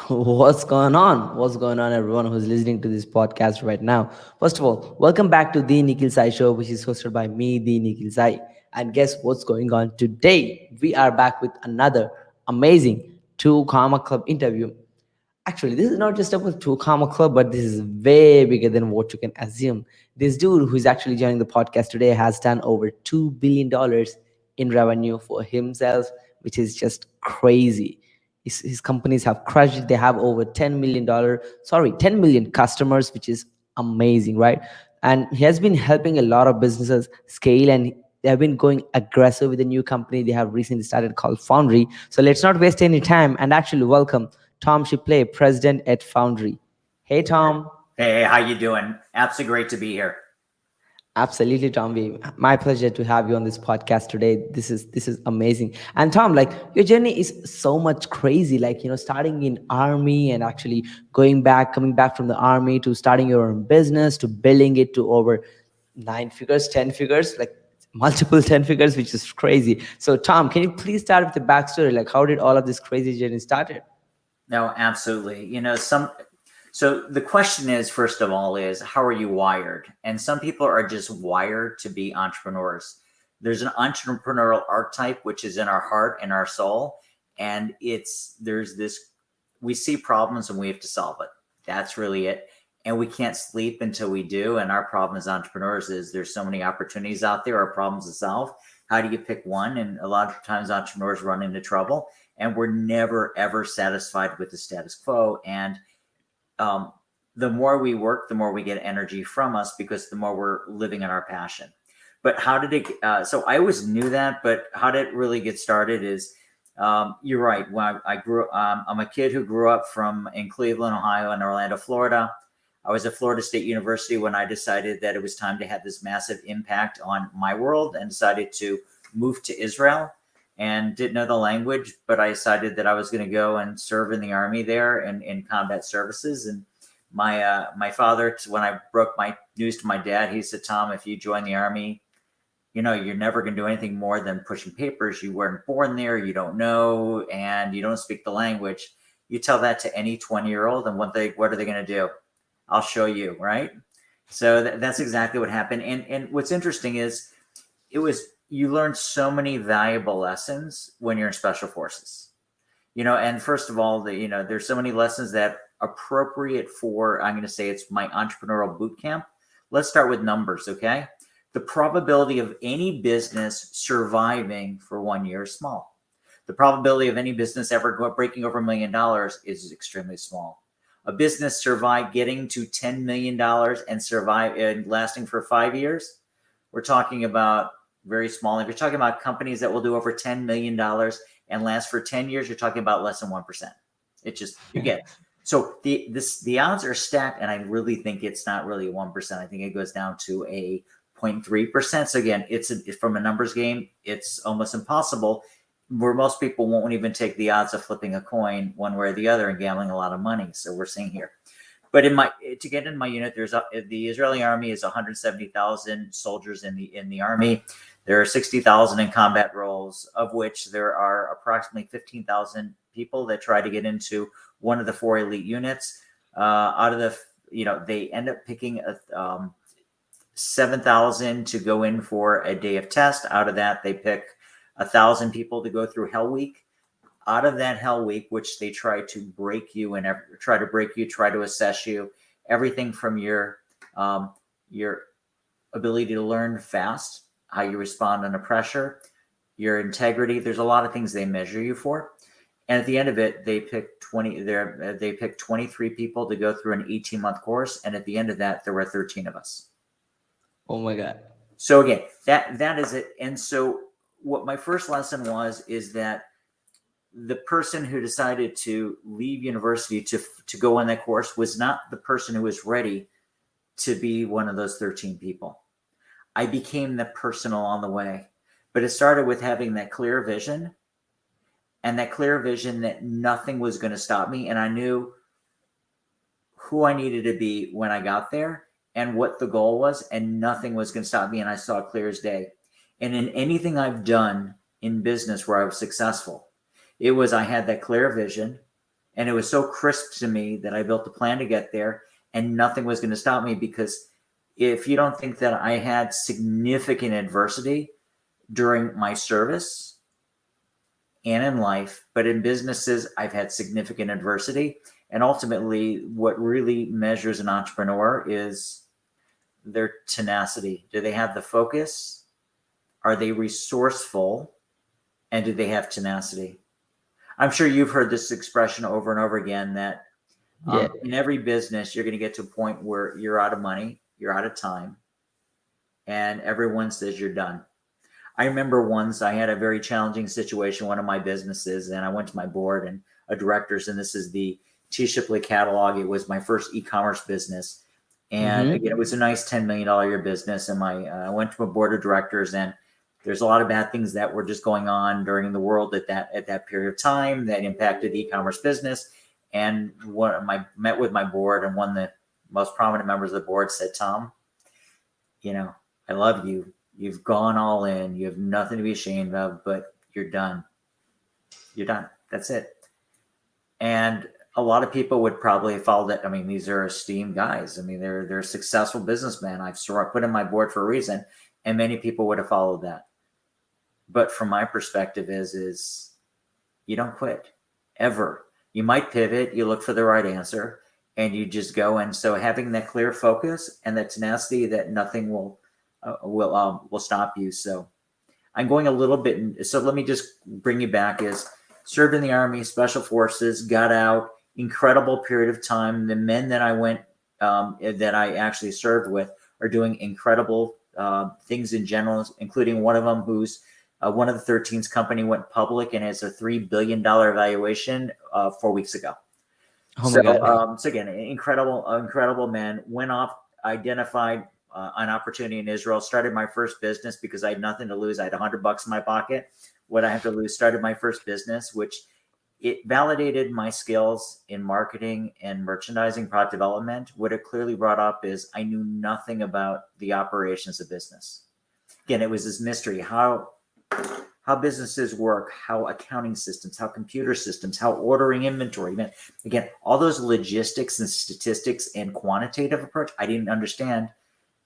What's going on? What's going on, everyone who's listening to this podcast right now? First of all, welcome back to the Nikhil Sai Show, which is hosted by me, the Nikhil Sai. And guess what's going on today? We are back with another amazing Two Karma Club interview. Actually, this is not just about Two Karma Club, but this is way bigger than what you can assume. This dude who is actually joining the podcast today has done over $2 billion in revenue for himself, which is just crazy. His companies have crushed it. They have over $10 million, 10 million customers, which is amazing, right? And he has been helping a lot of businesses scale, and they have been going aggressive with a new company they have recently started called Foundry. So let's not waste any time and actually welcome Tom Shipley, president at Foundry. Hey, Tom. Hey, how you doing? Absolutely great to be here. Absolutely, Tom. My pleasure to have you on this podcast today. This is amazing. And Tom, like your journey is so much crazy. Like starting in army and actually coming back from the army to starting your own business to building it to over nine figures, 10 figures, like multiple 10 figures, which is crazy. So, Tom, can you please start with the backstory? Like, how did all of this crazy journey started? No, absolutely. So the question is, first of all, is how are you wired? And some people are just wired to be entrepreneurs. There's an entrepreneurial archetype, which is in our heart and our soul. And we see problems and we have to solve it. That's really it. And we can't sleep until we do. And our problem as entrepreneurs is there's so many opportunities out there or problems to solve. How do you pick one? And a lot of times entrepreneurs run into trouble and we're never, ever satisfied with the status quo. And the more we work, the more we get energy from us because the more we're living in our passion. But how did it? So I always knew that, but how did it really get started? Is you're right. When I grew, I'm a kid who grew up in Cleveland, Ohio, and Orlando, Florida. I was at Florida State University when I decided that it was time to have this massive impact on my world, and decided to move to Israel. And didn't know the language, but I decided that I was going to go and serve in the army there and in combat services. And my father, when I broke my news to my dad, he said, "Tom, if you join the army, you're never going to do anything more than pushing papers. You weren't born there, you don't know, and you don't speak the language. You tell that to any 20-year-old, and what are they going to do? I'll show you, right?" So that's exactly what happened. And what's interesting is you learn so many valuable lessons when you're in special forces, and first of all, there's so many lessons that appropriate for, I'm going to say it's my entrepreneurial boot camp. Let's start with numbers. Okay. The probability of any business surviving for 1 year is small. The probability of any business ever breaking over $1 million is extremely small. A business getting to $10 million and lasting for 5 years, we're talking about very small. If you're talking about companies that will do over $10 million and last for 10 years, you're talking about less than 1%. It just, you get it. So the odds are stacked, and I really think it's not really 1%. I think it goes down to a 0.3%. So again, it's from a numbers game, it's almost impossible, where most people won't even take the odds of flipping a coin one way or the other and gambling a lot of money. So we're seeing here. But to get in my unit, the Israeli army is 170,000 soldiers in the army. There are 60,000 in combat roles, of which there are approximately 15,000 people that try to get into one of the 4 elite units. They end up picking 7,000 to go in for a day of test. Out of that, they pick 1,000 people to go through Hell Week. Out of that Hell Week, which they try to break you, try to assess you, everything from your ability to learn fast, how you respond under pressure, your integrity. There's a lot of things they measure you for. And at the end of it, they pick 23 people to go through an 18-month course. And at the end of that, there were 13 of us. Oh my God. So again, that is it. And so what my first lesson is that the person who decided to leave university to go on that course was not the person who was ready to be one of those 13 people. I became the person along the way, but it started with having that clear vision, and that clear vision that nothing was going to stop me. And I knew who I needed to be when I got there and what the goal was, and nothing was going to stop me. And I saw it clear as day. And in anything I've done in business where I was successful, I had that clear vision. And it was so crisp to me that I built a plan to get there, and nothing was going to stop me, because if you don't think that I had significant adversity during my service and in life, but in businesses, I've had significant adversity. And ultimately, what really measures an entrepreneur is their tenacity. Do they have the focus? Are they resourceful? And do they have tenacity? I'm sure you've heard this expression over and over again that Yeah. in every business, you're going to get to a point where you're out of money, you're out of time, and everyone says you're done. I remember once I had a very challenging situation, one of my businesses, and I went to my board and directors, and this is the T. Shipley catalog. It was my first e-commerce business. And again, it was a nice $10 million a year business. And I went to a board of directors, and there's a lot of bad things that were just going on during the world at that period of time that impacted the e-commerce business. And I met with my board, and one of the most prominent members of the board said, "Tom, I love you. You've gone all in. You have nothing to be ashamed of, but you're done. You're done. That's it." And a lot of people would probably follow that. I mean, these are esteemed guys. I mean, they're successful businessmen. I've put in my board for a reason, and many people would have followed that. But from my perspective is you don't quit ever. You might pivot, you look for the right answer, and you just go. And so having that clear focus and that tenacity that nothing will stop you. So I'm going a little bit. So let me just bring you back. Is served in the Army, Special Forces, got out, incredible period of time. The men that that I actually served with are doing incredible things in general, including one of them who's one of the 13's company went public and has a $3 billion valuation 4 weeks ago. Oh my God. So again, incredible man. Went off, identified an opportunity in Israel, started my first business because I had nothing to lose. I had $100 in my pocket. What I have to lose, started my first business, which it validated my skills in marketing and merchandising, product development. What it clearly brought up is I knew nothing about the operations of business. Again, it was this mystery, how businesses work, how accounting systems, how computer systems, how ordering inventory. Again, all those logistics and statistics and quantitative approach, I didn't understand.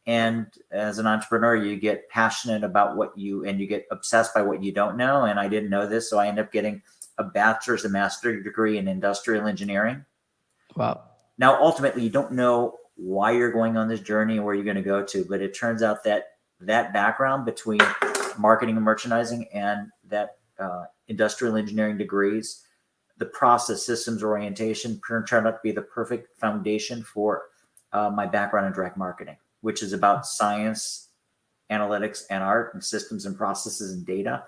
And as an entrepreneur, you get passionate about and you get obsessed by what you don't know. And I didn't know this, so I ended up getting a bachelor's and master's degree in industrial engineering. Wow. Now, ultimately, you don't know why you're going on this journey and where you're going to go to, but it turns out that background between marketing and merchandising and that industrial engineering degrees, the process systems orientation turned out to be the perfect foundation for my background in direct marketing, which is about science, analytics, and art, and systems and processes and data.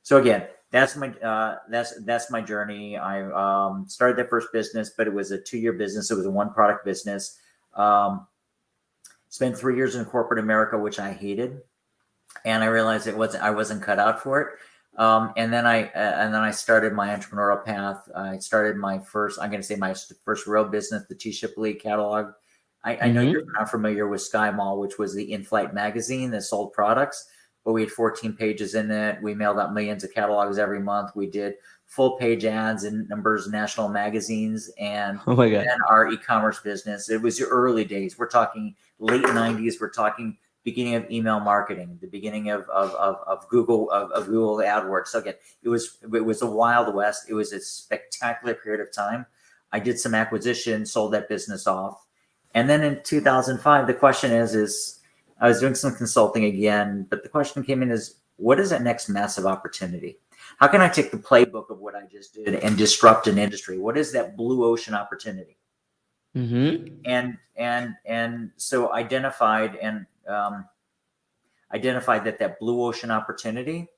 So again, that's my journey. I started that first business, but it was a 2-year business. It was a one product business. Spent 3 years in corporate America, which I hated, and I realized I wasn't cut out for it. And then I started my entrepreneurial path. I started my first real business, the T. Shipley catalog. I know you're not familiar with Sky Mall, which was the in-flight magazine that sold products, but we had 14 pages in it. We mailed out millions of catalogs every month. We did full page ads in numbers of national magazines, and Oh my God. then our e-commerce business. It was the early days. We're talking late 90s. We're talking beginning of email marketing, the beginning of Google AdWords. So again, it was a Wild West. It was a spectacular period of time. I did some acquisition, sold that business off. And then in 2005, the question is I was doing some consulting again, but the question came in is, what is that next massive opportunity? How can I take the playbook of what I just did and disrupt an industry? What is that blue ocean opportunity? And so identified that blue ocean opportunity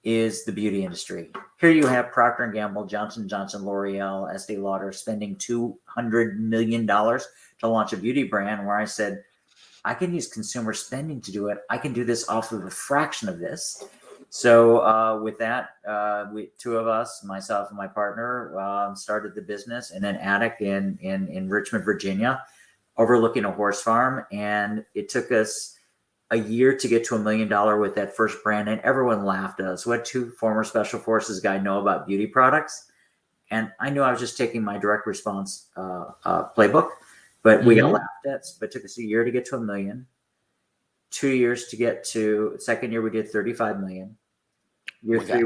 is the beauty industry. Here you have Procter & Gamble, Johnson & Johnson, L'Oreal, Estee Lauder spending $200 million to launch a beauty brand, where I said, I can use consumer spending to do it. I can do this off of a fraction of this. So with that, two of us, myself and my partner, started the business in an attic in Richmond, Virginia, overlooking a horse farm. And it took us a year to get to $1 million with that first brand, and everyone laughed at us. What two former Special Forces guy know about beauty products? And I knew I was just taking my direct response playbook, but we got Mm-hmm. laughed at. But it took us a year to get to $1 million, 2 years to get to. Second year we did 35 million. Year Oh my God. three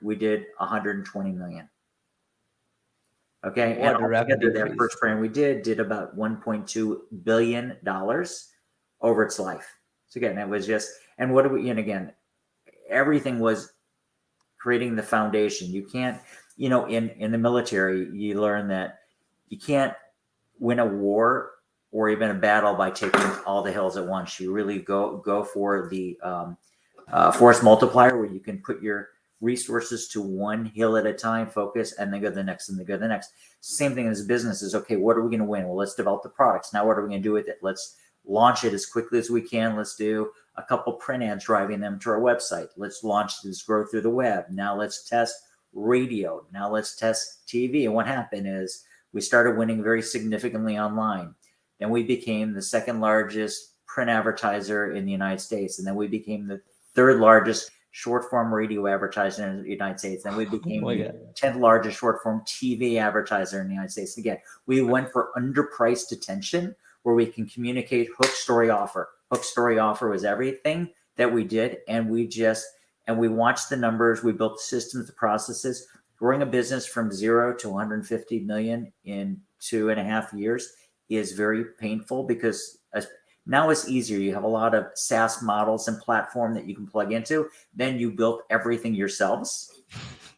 we did 120 million. Okay, and What a rapid altogether that increase. first brand we did about $1.2 billion over its life. So again, it was just, and what do we? And again, everything was creating the foundation. You can't, in the military, you learn that you can't win a war or even a battle by taking all the hills at once. You really go for the force multiplier, where you can put your resources to one hill at a time, focus, and then go to the next, and then go to the next. Same thing as business is, okay, what are we going to win? Well, let's develop the products. Now, what are we going to do with it? Let's launch it as quickly as we can. Let's do a couple print ads driving them to our website. Let's launch this growth through the web. Now let's test radio. Now let's test TV. And what happened is we started winning very significantly online. Then we became the second largest print advertiser in the United States. And then we became the third largest short form radio advertiser in the United States. Then we became Oh my the God. 10th largest short form TV advertiser in the United States. Again, we went for underpriced attention, where we can communicate hook, story, offer. Hook, story, offer was everything that we did. And we watched the numbers. We built systems, the processes. Growing a business from 0 to 150 million in 2.5 years is very painful, because now it's easier. You have a lot of SaaS models and platform that you can plug into. Then you built everything yourselves.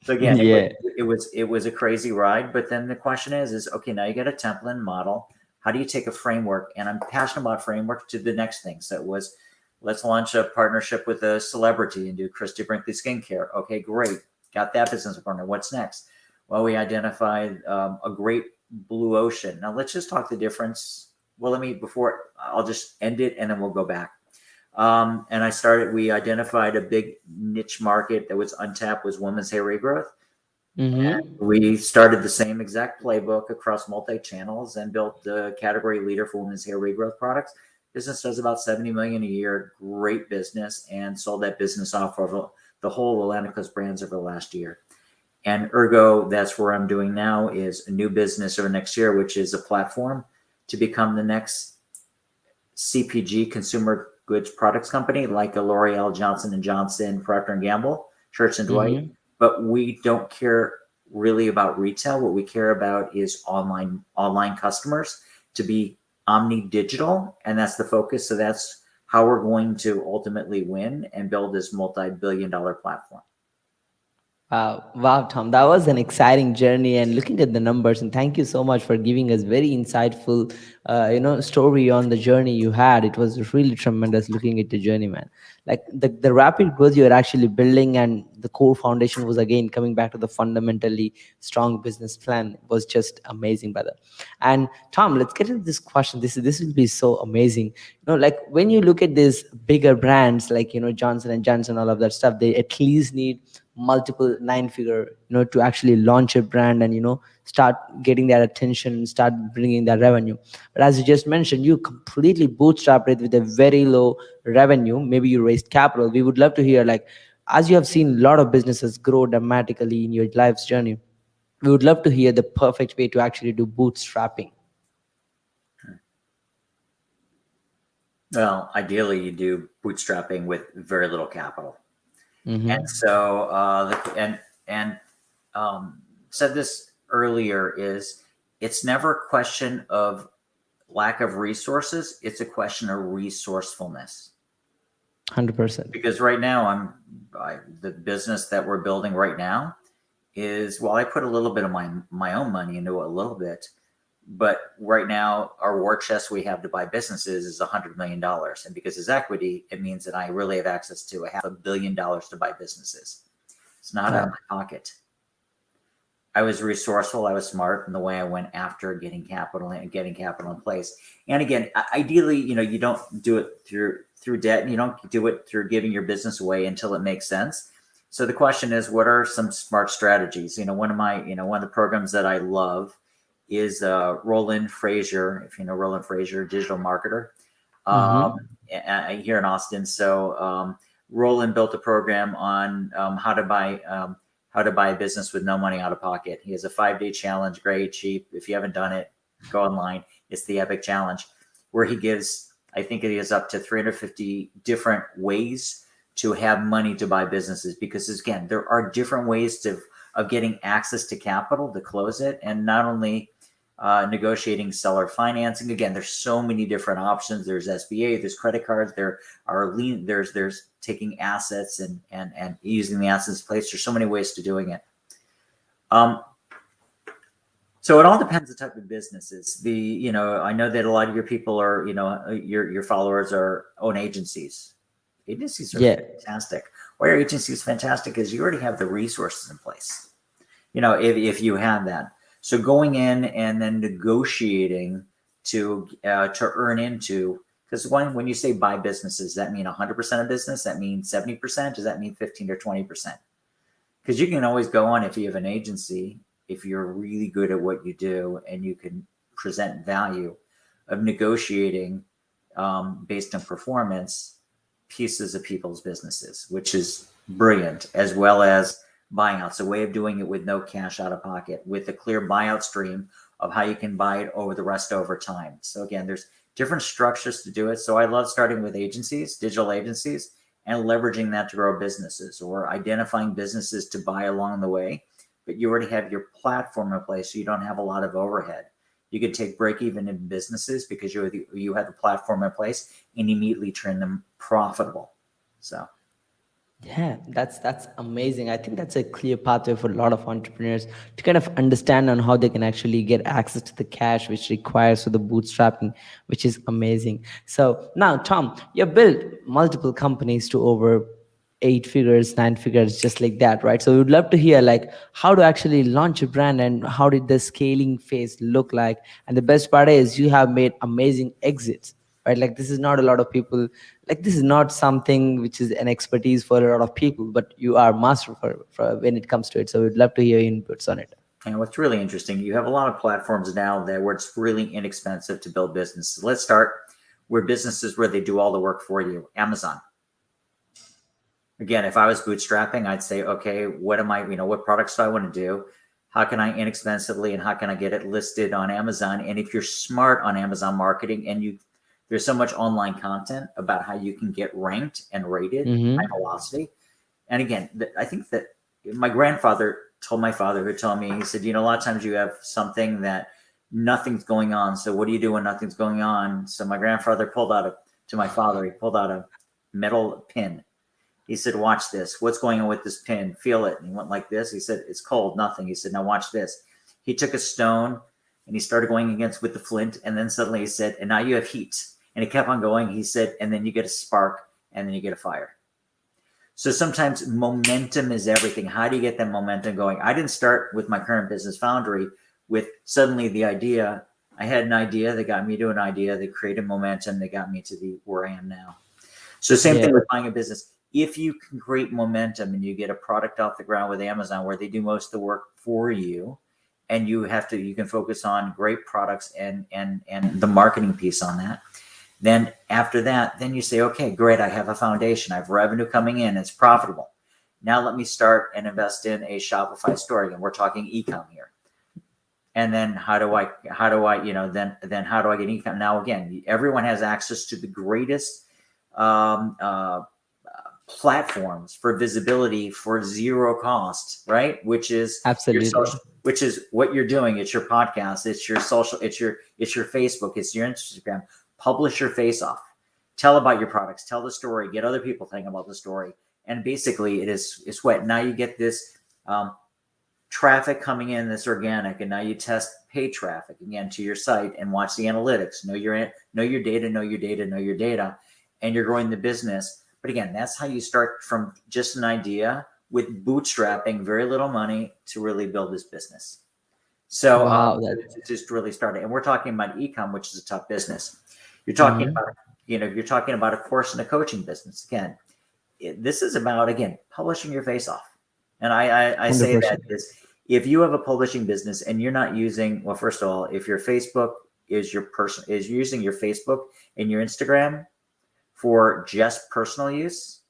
So again, Yeah. it was a crazy ride. But then the question is okay, now you got a template and model. How do you take a framework? And I'm passionate about framework to the next thing. So it was, let's launch a partnership with a celebrity and do Christy Brinkley skincare. Okay, great. Got that business partner. What's next? Well, we identified a great blue ocean. Now let's just talk the difference. Well, I'll just end it and then we'll go back. And we identified a big niche market that was untapped, was women's hair regrowth. Mm-hmm. We started the same exact playbook across multi-channels and built the category leader for women's hair regrowth products. Business does about 70 million a year, great business, and sold that business off over the whole Atlantic Coast brands over the last year. And ergo, that's where I'm doing now, is a new business over next year, which is a platform to become the next CPG, consumer goods products company, like a L'Oreal, Johnson & Johnson, Procter & Gamble, Church & Dwight. Mm-hmm. But we don't care really about retail. What we care about is online customers, to be omni-digital, and that's the focus. So that's how we're going to ultimately win and build this multi-billion-dollar platform. Wow, Tom, that was an exciting journey. And looking at the numbers, and thank you so much for giving us very insightful, story on the journey you had. It was really tremendous looking at the journey, man. Like the rapid growth you're actually building, and the core foundation was again coming back to the fundamentally strong business plan, was just amazing, brother. And Tom, let's get into this question. This will be so amazing. Like when you look at these bigger brands like Johnson and Johnson, all of that stuff, they at least need multiple nine figure to actually launch a brand and start getting their attention, start bringing that revenue. But as you just mentioned, you completely bootstrapped it with a very low revenue. Maybe you raised capital. We would love to hear, like, as you have seen a lot of businesses grow dramatically in your life's journey, we would love to hear the perfect way to actually do bootstrapping. Well, ideally, you do bootstrapping with very little capital. And Mm-hmm. so, said this earlier, is it's never a question of lack of resources. It's a question of resourcefulness. 100%. Because right now, the business that we're building right now is, well, I put a little bit of my own money into it, a little bit. But right now, our war chest we have to buy businesses is $100 million. And because it's equity, it means that I really have access to $500 million to buy businesses. It's not out of my pocket. I was resourceful. I was smart in the way I went after getting capital in place. And again, ideally, you don't do it through debt, and you don't do it through giving your business away until it makes sense. So the question is, what are some smart strategies? One of the programs that I love is Roland Frazier. If you know Roland Frazier, digital marketer, Mm-hmm. here in Austin. So Roland built a program on how how to buy a business with no money out of pocket. He has a 5-day challenge, great, cheap. If you haven't done it, go online. It's the Epic Challenge, where he gives, I think it is up to 350 different ways to have money to buy businesses. Because again, there are different ways of getting access to capital to close it, and not only negotiating seller financing. Again, there's so many different options. There's SBA, there's credit cards, there are there's taking assets and using the assets in place. There's so many ways to doing it. So it all depends the type of businesses. I know that a lot of your people are, your followers own agencies. Agencies are fantastic. Why are agencies fantastic? Because you already have the resources in place. If you have that. So going in and then negotiating to earn into, because when you say buy businesses, that mean 100% of business? That means 70%? Does that mean 15 or 20%? Because you can always go on, if you have an agency, if you're really good at what you do and you can present value of negotiating based on performance pieces of people's businesses, which is brilliant, as well as buyouts, a way of doing it with no cash out of pocket, with a clear buyout stream of how you can buy it over time. So again, there's different structures to do it. So I love starting with agencies, digital agencies, and leveraging that to grow businesses, or identifying businesses to buy along the way. But you already have your platform in place, so you don't have a lot of overhead. You could take break even in businesses because you have the platform in place and immediately turn them profitable. So. Yeah, that's amazing. I think that's a clear pathway for a lot of entrepreneurs to kind of understand on how they can actually get access to the cash which requires for the bootstrapping, which is amazing. So now, Tom, you built multiple companies to over 8 figures, 9 figures, just like that, right? So we would love to hear like how to actually launch a brand and how did the scaling phase look like. And the best part is you have made amazing exits, right? Like this is not a lot of people, like this is not something which is an expertise for a lot of people, but you are master for when it comes to it. So we'd love to hear your inputs on it. And what's really interesting, you have a lot of platforms now where it's really inexpensive to build businesses. Let's start where they do all the work for you. Amazon. Again, if I was bootstrapping, I'd say, okay, what products do I want to do? How can I inexpensively, and how can I get it listed on Amazon? And if you're smart on Amazon marketing, and there's so much online content about how you can get ranked and rated high velocity. And again, I think that my grandfather told my father, who told me, he said, a lot of times you have something that nothing's going on. So what do you do when nothing's going on? So my grandfather pulled out a metal pin. He said, watch this. What's going on with this pin? Feel it. And he went like this. He said, it's cold, nothing. He said, now watch this. He took a stone and he started going against with the flint. And then suddenly he said, and now you have heat. And it kept on going. He said, and then you get a spark and then you get a fire. So sometimes momentum is everything. How do you get that momentum going? I didn't start with my current business, Foundry, with suddenly the idea. I had an idea that got me to an idea that created momentum that got me to where I am now. So same thing with buying a business. If you can create momentum and you get a product off the ground with Amazon where they do most of the work for you, and you can focus on great products and the marketing piece on that. Then after that, then you say, okay, great. I have a foundation. I have revenue coming in. It's profitable. Now let me start and invest in a Shopify store. Again, we're talking e-com here. And then how do I get e-com? Now, again, everyone has access to the greatest platforms for visibility for zero cost, right? Which is absolutely your social, which is what you're doing. It's your podcast, it's your social, it's your Facebook, it's your Instagram. Publish your face off. Tell about your products, tell the story, get other people thinking about the story. And basically it's what now you get this traffic coming in that's organic, and now you test paid traffic again to your site and watch the analytics, know your data, and you're growing the business. But again, that's how you start, from just an idea with bootstrapping, very little money, to really build this business. So just really started. And we're talking about e-com, which is a tough business. You're talking about a course and a coaching business. Again, this is about, publishing your face off. And I say 100%. That is, if you have a publishing business and you're not using, well, first of all, if your Facebook is using your Facebook and your Instagram for just personal use,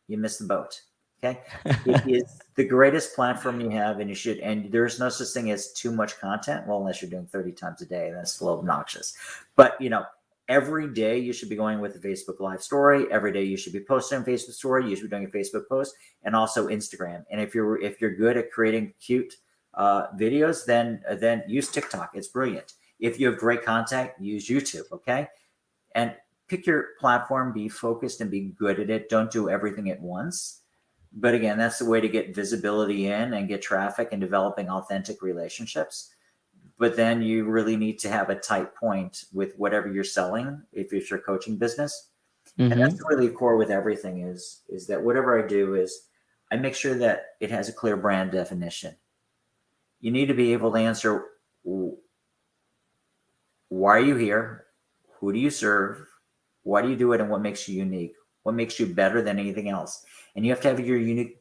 you miss the boat. Okay. It is the greatest platform you have, and you should, and there's no such thing as too much content. Well, unless you're doing 30 times a day, that's a little obnoxious. But every day you should be going with a Facebook live story. Every day you should be posting a Facebook story. You should be doing a Facebook post and also Instagram. And if you're good at creating cute videos, then use TikTok. It's brilliant. If you have great content, use YouTube. Okay. And pick your platform, be focused and be good at it. Don't do everything at once. But again, that's the way to get visibility in and get traffic and developing authentic relationships. But then you really need to have a tight point with whatever you're selling if it's your coaching business. And that's really core with everything is that whatever I do is I make sure that it has a clear brand definition. You need to be able to answer, why are you here? Who do you serve? Why do you do it? And what makes you unique? What makes you better than anything else? And you have to have your unique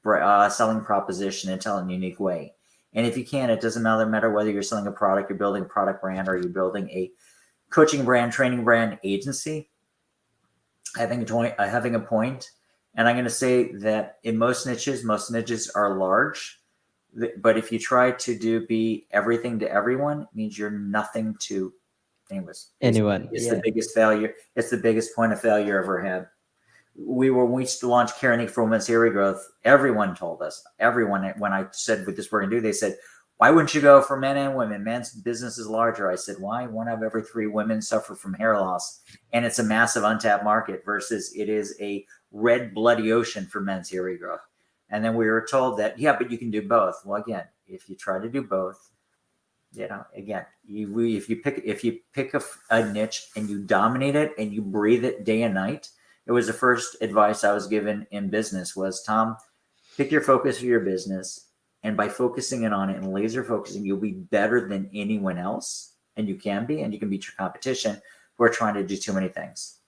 selling proposition and tell it in a unique way. And if you can, it doesn't matter whether you're selling a product, you're building a product brand, or you're building a coaching brand, training brand, agency, having a point. And I'm going to say that in most niches are large. But if you try to be everything to everyone, it means you're nothing to anyone. It's the biggest failure. It's the biggest point of failure I ever had. We launched Caring for Women's Hair Regrowth. Everyone told us, when I said what this we're going to do, they said, why wouldn't you go for men and women? Men's business is larger. I said, why? 1 out of every 3 women suffer from hair loss. And it's a massive untapped market versus it is a red bloody ocean for men's hair regrowth. And then we were told that, yeah, but you can do both. Well, again, if you try to do both, again, if you pick a niche and you dominate it and you breathe it day and night. It was the first advice I was given in business was, Tom, pick your focus for your business. And by focusing in on it and laser focusing, you'll be better than anyone else. And you can beat your competition who are trying to do too many things.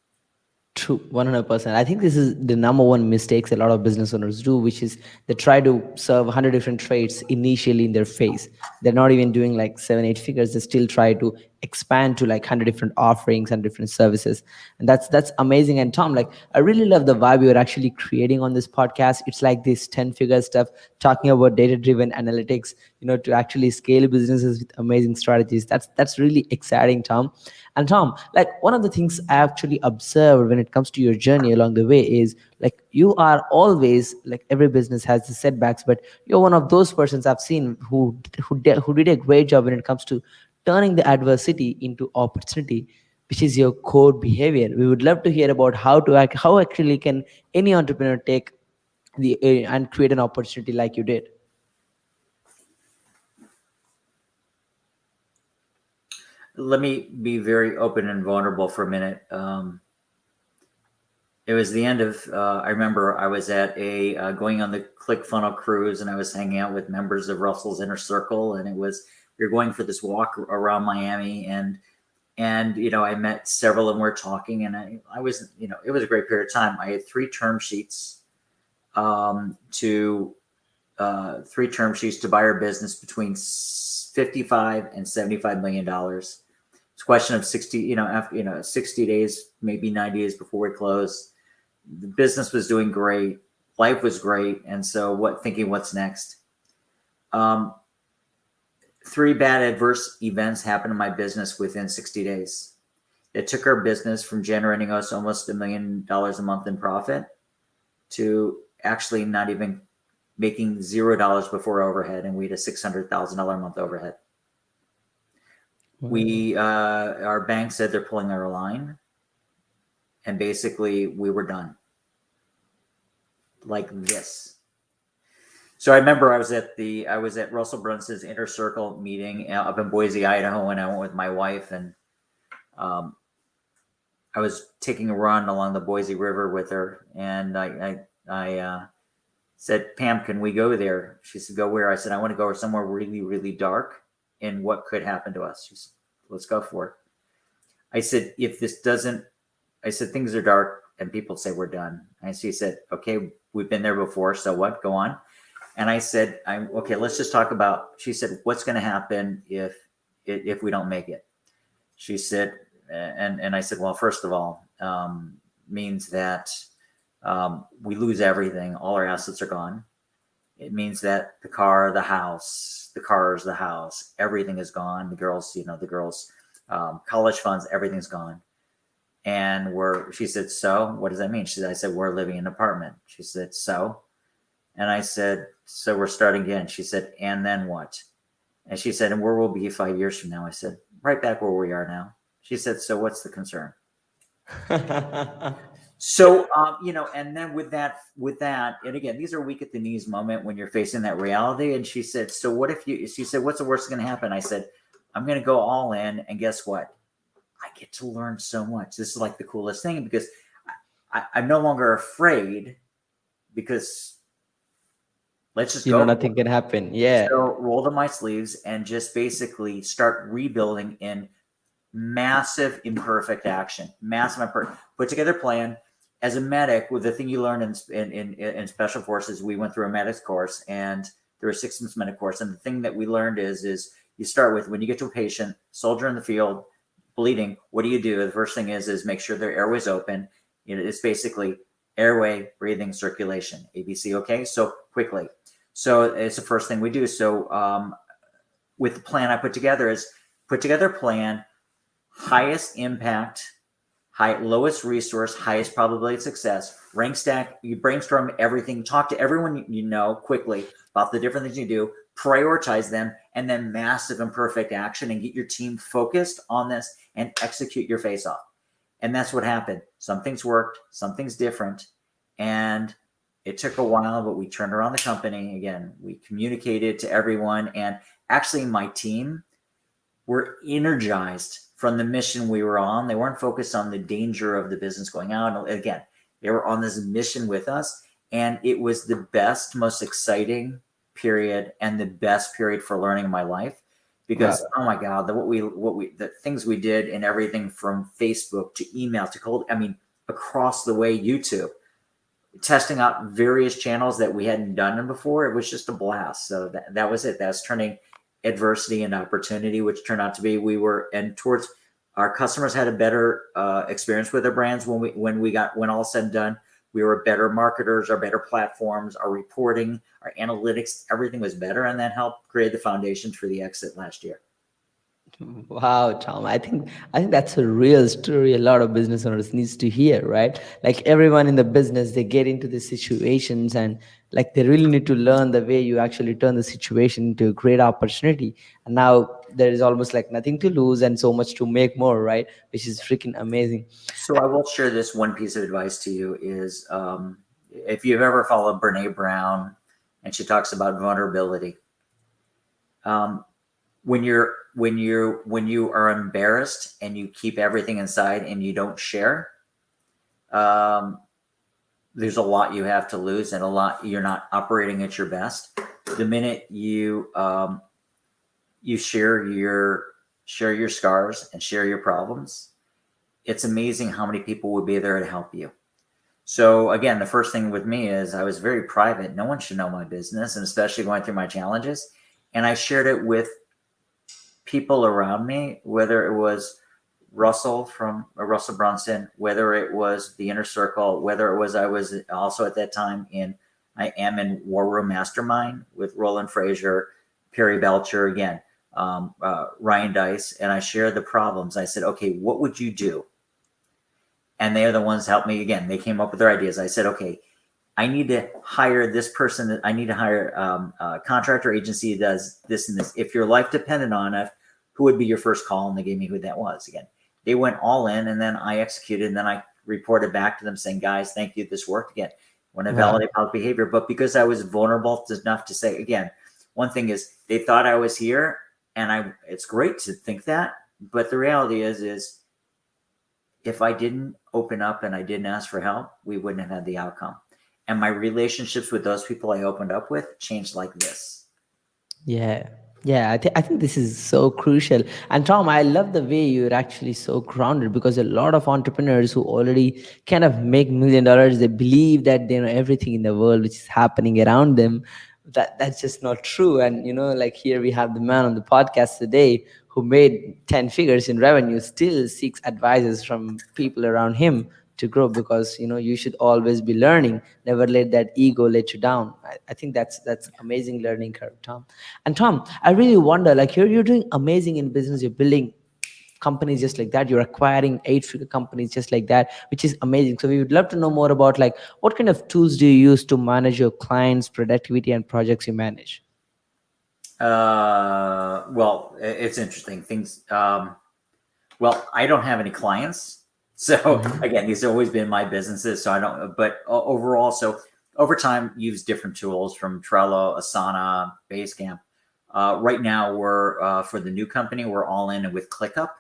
True, 100%. I think this is the number one mistakes a lot of business owners do, which is they try to serve 100 different trades initially in their phase. They're not even doing like 7-8 figures. They still try to expand to like 100 different offerings and different services. And that's amazing. And Tom, like, I really love the vibe you're actually creating on this podcast. It's like this 10-figure stuff, talking about data-driven analytics, to actually scale businesses with amazing strategies. That's really exciting, Tom. And Tom, like, one of the things I actually observed when it comes to your journey along the way is like you are always, like, every business has the setbacks, but you're one of those persons I've seen who did a great job when it comes to turning the adversity into opportunity, which is your core behavior. We would love to hear about how actually can any entrepreneur take and create an opportunity like you did. Let me be very open and vulnerable for a minute. It was the end of, I remember I was at going on the ClickFunnels cruise, and I was hanging out with members of Russell's Inner Circle, and we were going for this walk around Miami, and I met several of them. We're talking, and I was, it was a great period of time. I had 3 term sheets to buy our business between $55 and $75 million. It's a question of 60 days, maybe 90 days before we close. The business was doing great. Life was great. And so what's next? 3 bad adverse events happened in my business within 60 days. It took our business from generating us almost $1 million a month in profit to actually not even making $0 before overhead. And we had a $600,000 a month overhead. Our bank said they're pulling our line, and basically we were done like this. So I remember I was at Russell Brunson's Inner Circle meeting up in Boise, Idaho, and I went with my wife, and I was taking a run along the Boise River with her, and I said, Pam, can we go there? She said, go where? I said, I want to go somewhere really, really dark, and what could happen to us. She said, let's go for it. I said, things are dark and people say we're done. And she said, okay, we've been there before. So what? Go on. And I said, okay, let's just talk about, she said, what's going to happen if we don't make it? She said, and I said, well, first of all, means that we lose everything. All our assets are gone. It means that the car, the house, the cars, the house, everything is gone. The girls, the girls' college funds, everything's gone. And she said, so what does that mean? I said, we're living in an apartment. She said, so? And I said, so we're starting again. She said, and then what? And she said, and where will we be 5 years from now? I said, right back where we are now. She said, so what's the concern? So, and then with that, and again, these are weak at the knees moment when you're facing that reality. And she said, so what if she said, what's the worst that's going to happen? I said, I'm going to go all in. And guess what? I get to learn so much. This is like the coolest thing because I'm no longer afraid because let's just go. Nothing can happen. Yeah. So roll up my sleeves and just basically start rebuilding in massive imperfect action, put together plan. As a medic, with the thing you learn in special forces, we went through a medics course and there was 6 months medic course. And the thing that we learned is you start with when you get to a patient, soldier in the field, bleeding, what do you do? The first thing is make sure their airway's open. It's basically airway, breathing, circulation, ABC. Okay, so quickly. So it's the first thing we do. So with the plan I put together a plan, highest impact, lowest resource, highest probability of success, rank stack, you brainstorm everything, talk to everyone you know quickly about the different things you do, prioritize them, and then massive imperfect action and get your team focused on this and execute your face off. And that's what happened. Some things worked, some things different. And it took a while, but we turned around the company. Again, we communicated to everyone. And actually my team were energized from the mission we were on. They weren't focused on the danger of the business going out. And again, they were on this mission with us. And it was the best, most exciting period and the best period for learning in my life. Because wow. Oh my God, the things we did and everything from Facebook to email to cold, across the way, YouTube, testing out various channels that we hadn't done before. It was just a blast. So that was it. That's turning adversity and opportunity, which turned out to be towards our customers had a better experience with their brands when all said and done. We were better marketers, our better platforms, our reporting, our analytics, everything was better, and that helped create the foundations for the exit last year. Wow, Tom. I think that's a real story a lot of business owners needs to hear, right? Like everyone in the business, they get into these situations and like they really need to learn the way you actually turn the situation into a great opportunity. And now there is almost like nothing to lose and so much to make more, right? Which is freaking amazing. So I will share this one piece of advice to you is if you've ever followed Brene Brown and she talks about vulnerability, when you are embarrassed and you keep everything inside and you don't share, there's a lot you have to lose and a lot you're not operating at your best. The minute you share your scars and share your problems, it's amazing how many people will be there to help you. So again, the first thing with me is I was very private. No one should know my business, and especially going through my challenges. And I shared it with people around me, whether it was Russell Brunson, whether it was the inner circle, whether it was I was also at that time I am in War Room Mastermind with Roland Frazier, Perry Belcher, again, Ryan Dice, and I shared the problems. I said, okay, what would you do? And they are the ones that helped me. Again, they came up with their ideas. I said, okay, I need to hire this person. I need to hire a contractor agency that does this and this. If your life depended on it, who would be your first call? And they gave me who that was. Again, they went all in, and then I executed, and then I reported back to them saying, guys, thank you. This worked. Again, want to validate public behavior. But because I was vulnerable enough to say, again, one thing is they thought I was here, and it's great to think that. But the reality is if I didn't open up and I didn't ask for help, we wouldn't have had the outcome. And my relationships with those people I opened up with changed like this. Yeah. I think this is so crucial. And Tom, I love the way you're actually so grounded, because a lot of entrepreneurs who already kind of make $1 million, they believe that they know everything in the world which is happening around them. That's just not true. And like here we have the man on the podcast today who made 10 figures in revenue, still seeks advices from people around him to grow, because you should always be learning. Never let that ego let you down. I think that's amazing learning curve, Tom. And Tom, I really wonder, like, you're doing amazing in business. You're building companies just like that. You're acquiring eight-figure companies just like that, which is amazing. So we would love to know more about, like, what kind of tools do you use to manage your clients' productivity and projects you manage? Well, it's interesting things. Well, I don't have any clients, so Mhm. again, these have always been my businesses. So I don't. But overall, so over time, use different tools from Trello, Asana, Basecamp. Right now, we're for the new company, we're all in with ClickUp,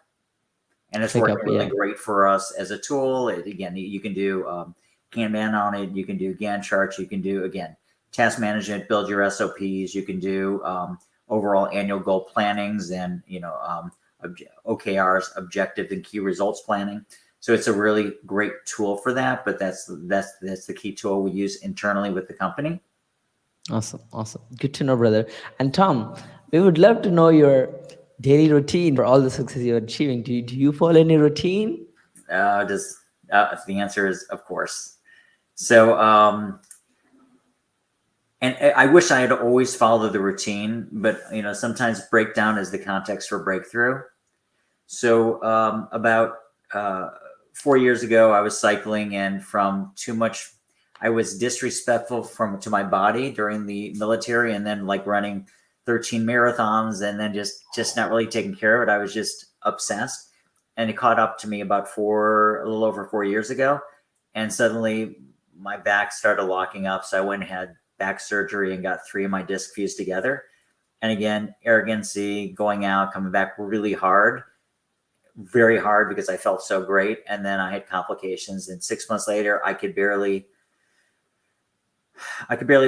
and it's Click up, working really yeah. great for us as a tool. Again, you can do Kanban on it, you can do Gantt charts, you can do again task management, build your SOPs, you can do overall annual goal plannings, and OKRs, objective and key results planning. So it's a really great tool for that. But that's the key tool we use internally with the company. Awesome, awesome. Good to know, brother. And Tom, we would love to know your daily routine for all the success you're achieving. Do you follow any routine? Does The answer is of course. So and I wish I had always followed the routine, but sometimes breakdown is the context for breakthrough. So about 4 years ago, I was cycling, and from too much, I was disrespectful to my body during the military, and then like running 13 marathons, and then just not really taking care of it. I was just obsessed, and it caught up to me about a little over 4 years ago, and suddenly my back started locking up. So I went and had back surgery and got three of my discs fused together. And again, arrogancy, going out, coming back really hard, very hard, because I felt so great. And then I had complications. And 6 months later, I could barely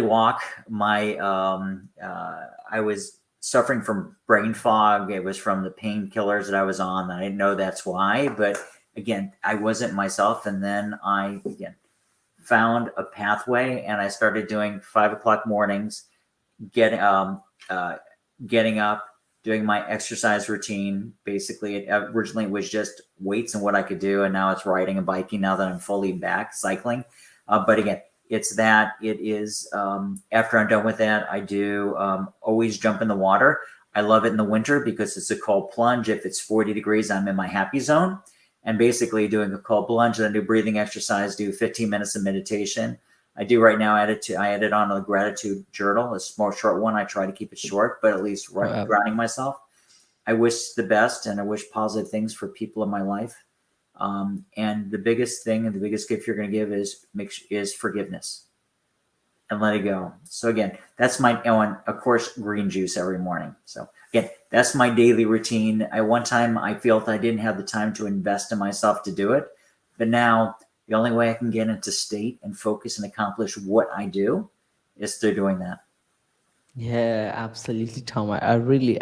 walk. I was suffering from brain fog. It was from the painkillers that I was on. I didn't know that's why, but again, I wasn't myself. And then I again found a pathway, and I started doing 5 o'clock mornings, getting getting up, doing my exercise routine. Basically, originally it was just weights and what I could do, and now it's riding and biking. Now that I'm fully back cycling, but again, it is after I'm done with that, I do always jump in the water. I love it in the winter because it's a cold plunge. If it's 40 degrees, I'm in my happy zone, and basically doing a cold plunge, then do breathing exercise, do 15 minutes of meditation. I do right now. I added on a gratitude journal, a small short one. I try to keep it short, but at least Wow. grounding myself. I wish the best, and I wish positive things for people in my life. And the biggest thing and the biggest gift you're going to give is forgiveness, and let it go. So again, that's my, and of course, green juice every morning. So again, that's my daily routine. At one time, I felt I didn't have the time to invest in myself to do it, but now the only way I can get into state and focus and accomplish what I do is through doing that. Yeah, absolutely, Tom. I really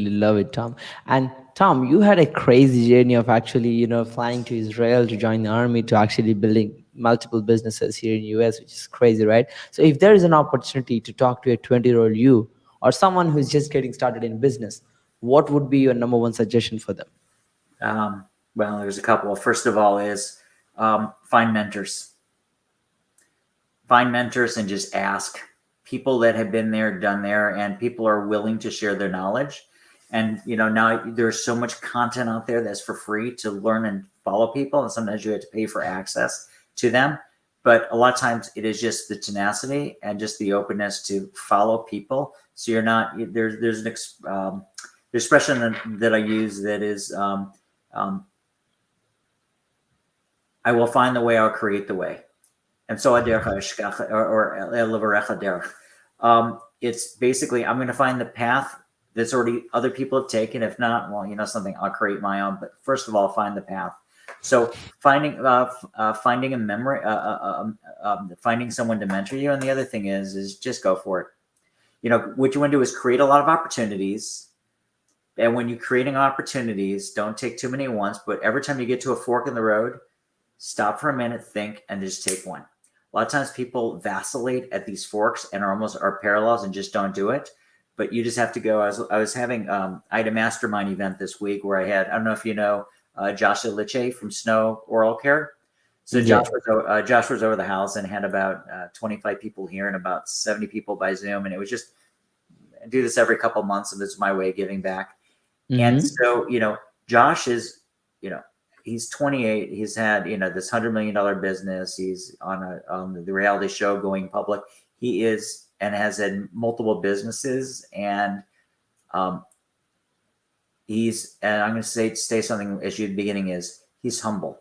love it, Tom. And Tom, you had a crazy journey of actually, flying to Israel to join the army, to actually building multiple businesses here in US, which is crazy, right? So if there is an opportunity to talk to a 20-year-old you, or someone who's just getting started in business, what would be your number one suggestion for them? Um, well, there's a couple. First of all, is find mentors. Find mentors and just ask people that have been there, done there, and people are willing to share their knowledge. And now there's so much content out there that's for free to learn and follow people, and sometimes you have to pay for access to them. But a lot of times it is just the tenacity and just the openness to follow people. So you're not there's expression that I use that is um, I will find the way, I'll create the way. And so it's basically, I'm going to find the path that's already other people have taken. If not, well, something, I'll create my own. But first of all, find the path. So finding a memory, finding someone to mentor you. And the other thing is just go for it. What you want to do is create a lot of opportunities. And when you're creating opportunities, don't take too many at once. But every time you get to a fork in the road, stop for a minute, think, and just take one. A lot of times people vacillate at these forks and are parallels and just don't do it. But you just have to go. I had a mastermind event this week where I don't know if you know Joshua Liche from Snow Oral Care. So Yeah. Josh was over the house and had about 25 people here and about 70 people by Zoom, and it was just I do this every couple of months, and it's my way of giving back. And Mm-hmm. so, Josh is, he's 28. He's had, this $100 million business. He's on the reality show going public. He is and has had multiple businesses, and um, and I'm going to say something as you the beginning is he's humble.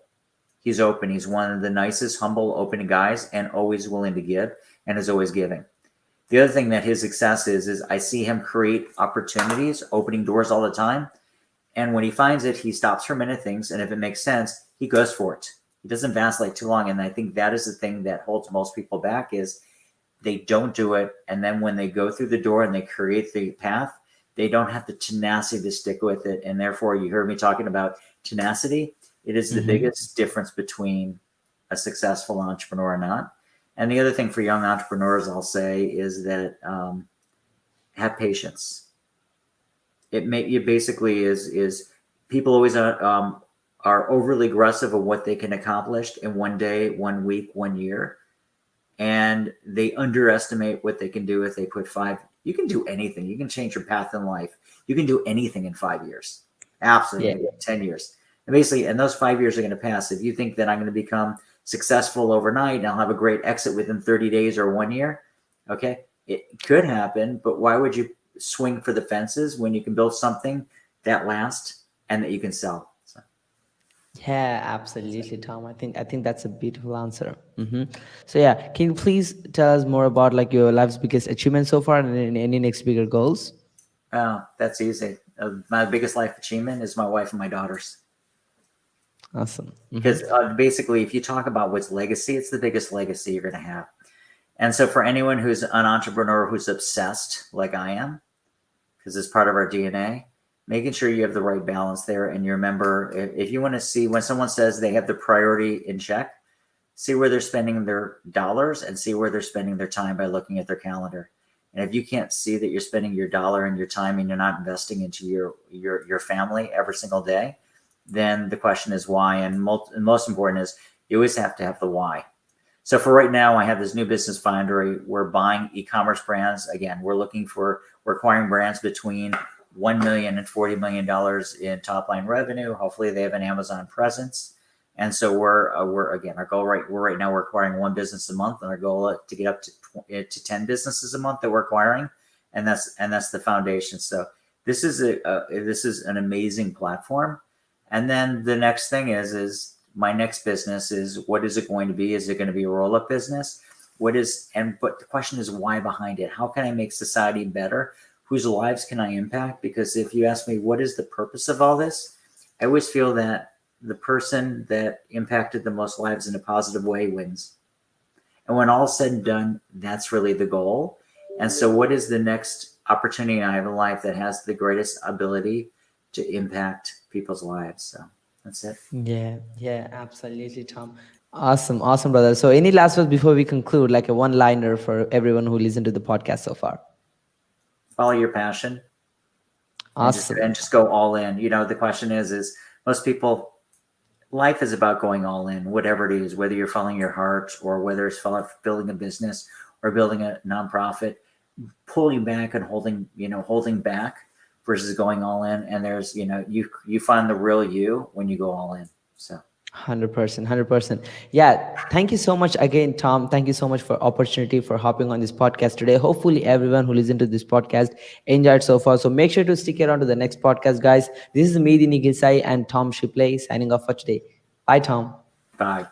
He's open. He's one of the nicest, humble, open guys, and always willing to give, and is always giving. The other thing that his success is I see him create opportunities, opening doors all the time. And when he finds it, he stops for a minute, thinks, and if it makes sense, he goes for it. He doesn't vacillate too long. And I think that is the thing that holds most people back is they don't do it. And then when they go through the door and they create the path, they don't have the tenacity to stick with it. And therefore, you heard me talking about tenacity. It is the Mm-hmm. biggest difference between a successful entrepreneur or not. And the other thing for young entrepreneurs, I'll say, is that have patience. It basically is people always are overly aggressive of what they can accomplish in one day, 1 week, 1 year, and they underestimate what they can do if they put five. You can do anything. You can change your path in life. You can do anything in 5 years. Absolutely, Yeah. maybe 10 years. And basically, and those 5 years are going to pass. If you think that I'm going to become successful overnight and I'll have a great exit within 30 days or 1 year, okay, it could happen, but why would you swing for the fences when you can build something that lasts and that you can sell? So, Yeah, absolutely, Tom. I think that's a beautiful answer. So yeah, can you please tell us more about like your life's biggest achievement so far and any next bigger goals? that's easy. My biggest life achievement is my wife and my daughters. Awesome. Because basically, if you talk about what's legacy, it's the biggest legacy you're going to have. And so, for anyone who's an entrepreneur who's obsessed, like I am, because it's part of our DNA, making sure you have the right balance there. And you remember, if you want to see when someone says they have the priority in check, see where they're spending their dollars and see where they're spending their time by looking at their calendar. And if you can't see that you're spending your dollar and your time and you're not investing into your family every single day, then the question is why. And most important is you always have to have the why. So for right now, I have this new business foundry. We're buying e-commerce brands. Again, we're acquiring brands between $1 million and $40 million in top line revenue. Hopefully they have an Amazon presence. And so our goal right now, we're acquiring one business a month, and our goal is to get up to 10 businesses a month that we're acquiring. And that's the foundation. So this is an amazing platform. And then the next thing is my next business is, what is it going to be? Is it going to be a roll-up business? But the question is why behind it? How can I make society better? Whose lives can I impact? Because if you ask me, what is the purpose of all this? I always feel that the person that impacted the most lives in a positive way wins. And when all is said and done, that's really the goal. And so what is the next opportunity I have in life that has the greatest ability to impact people's lives? So that's it. Yeah, absolutely, Tom. Awesome, brother. So any last words before we conclude, like a one-liner for everyone who listened to the podcast so far? Follow your passion. Awesome. And just go all in. The question is most people, life is about going all in, whatever it is, whether you're following your heart or whether it's building a business or building a nonprofit, pulling back and holding back versus going all in. And there's, you find the real you when you go all in. So 100%. Yeah, thank you so much again, Tom. Thank you so much for opportunity for hopping on this podcast today. Hopefully everyone who listened to this podcast enjoyed so far. So make sure to stick around to the next podcast, guys. This is me, the Nikhil Sai, and Tom Shipley signing off for today. Bye, Tom. bye.